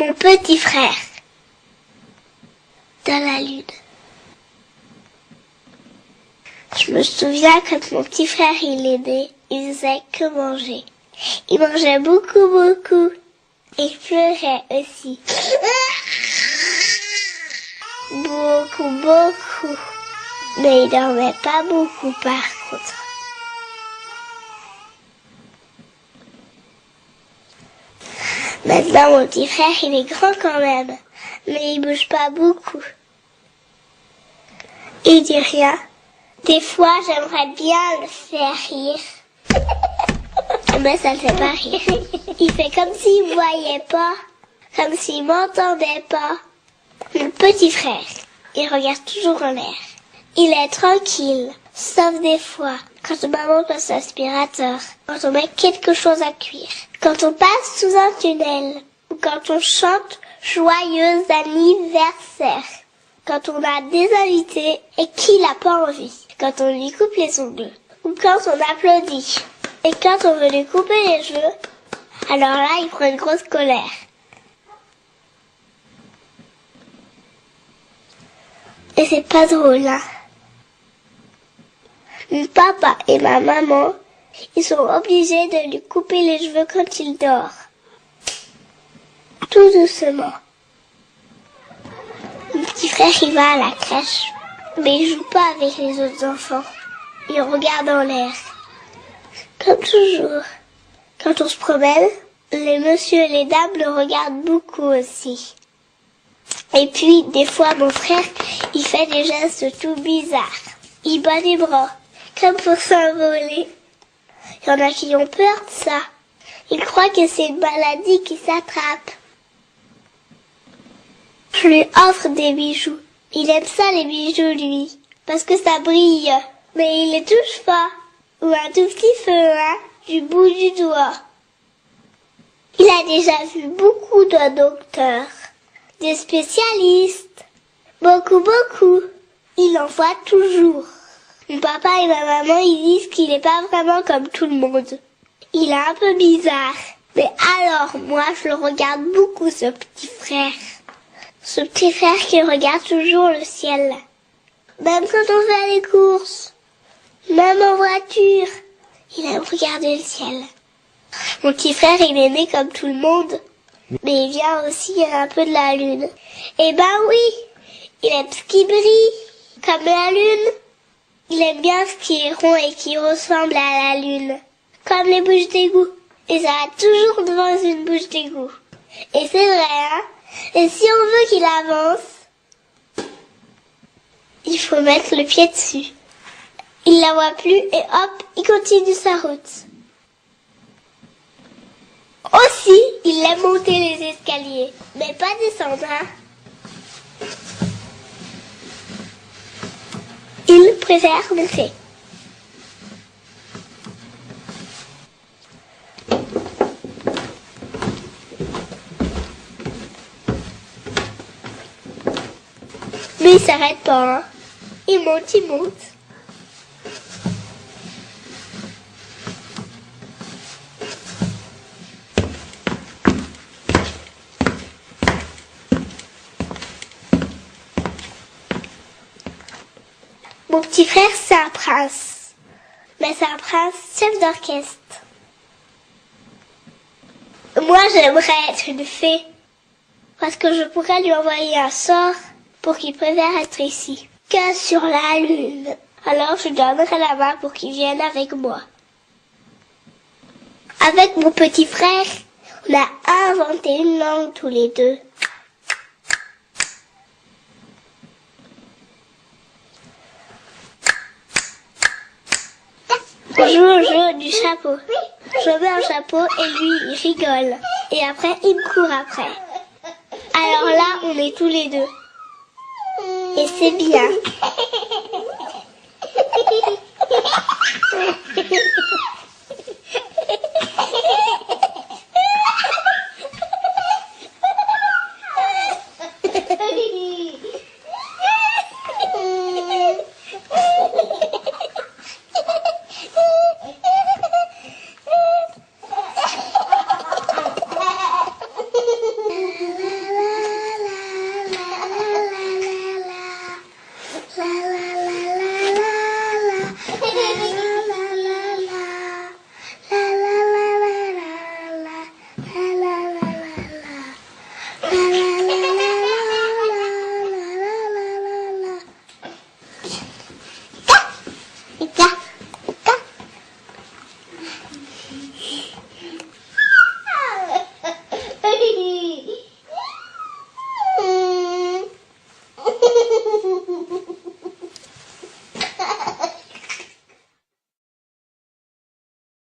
Mon petit frère. Dans la lune. Je me souviens quand mon petit frère il est né, il faisait que manger. Il mangeait beaucoup, beaucoup. Et il pleurait aussi. Beaucoup, beaucoup. Mais il dormait pas beaucoup par contre. Maintenant mon petit frère il est grand quand même. Mais il bouge pas beaucoup. Il dit rien. Des fois j'aimerais bien le faire rire. Mais ça ne fait pas rire. Il fait comme s'il ne voyait pas. Comme s'il m'entendait pas. Mon petit frère, il regarde toujours en l'air. Il est tranquille, sauf des fois, quand maman passe l'aspirateur, quand on met quelque chose à cuire, quand on passe sous un tunnel, ou quand on chante joyeux anniversaire, quand on a des invités et qu'il n'a pas envie, quand on lui coupe les ongles, ou quand on applaudit, et quand on veut lui couper les cheveux, alors là il prend une grosse colère. Et c'est pas drôle, hein. Mon papa et ma maman, ils sont obligés de lui couper les cheveux quand il dort. Tout doucement. Mon petit frère, il va à la crèche, mais il joue pas avec les autres enfants. Il regarde en l'air. Comme toujours. Quand on se promène, les messieurs et les dames le regardent beaucoup aussi. Et puis, des fois, mon frère, il fait des gestes tout bizarres. Il bat les bras, comme pour s'envoler. Il y en a qui ont peur de ça. Ils croient que c'est une maladie qui s'attrape. Je lui offre des bijoux. Il aime ça, les bijoux, lui, parce que ça brille. Mais il les touche pas. Ou un tout petit feu, hein, du bout du doigt. Il a déjà vu beaucoup de docteurs. Des spécialistes. Beaucoup, beaucoup. Il en voit toujours. Mon papa et ma maman, ils disent qu'il n'est pas vraiment comme tout le monde. Il est un peu bizarre. Mais alors, moi, je le regarde beaucoup, ce petit frère. Ce petit frère qui regarde toujours le ciel. Même quand on fait les courses. Même en voiture. Il aime regarder le ciel. Mon petit frère, il est né comme tout le monde. Mais il vient aussi un peu de la lune. Eh ben oui, il aime ce qui brille, comme la lune. Il aime bien ce qui est rond et qui ressemble à la lune, comme les bouches d'égout. Et ça va toujours devant une bouche d'égout. Et c'est vrai, hein. Et si on veut qu'il avance, il faut mettre le pied dessus. Il la voit plus et hop, il continue sa route. Aussi, il aime monter les escaliers, mais pas descendre, hein. Il préfère monter. Mais il s'arrête pas, hein. Il monte, il monte. Mon petit frère, c'est un prince. Mais c'est un prince chef d'orchestre. Moi, j'aimerais être une fée. Parce que je pourrais lui envoyer un sort pour qu'il préfère être ici que sur la lune. Alors, je donnerai la main pour qu'il vienne avec moi. Avec mon petit frère, on a inventé une langue tous les deux. On joue au jeu du chapeau. Je mets un chapeau et lui, il rigole. Et après, il me court après. Alors là, on est tous les deux. Et c'est bien.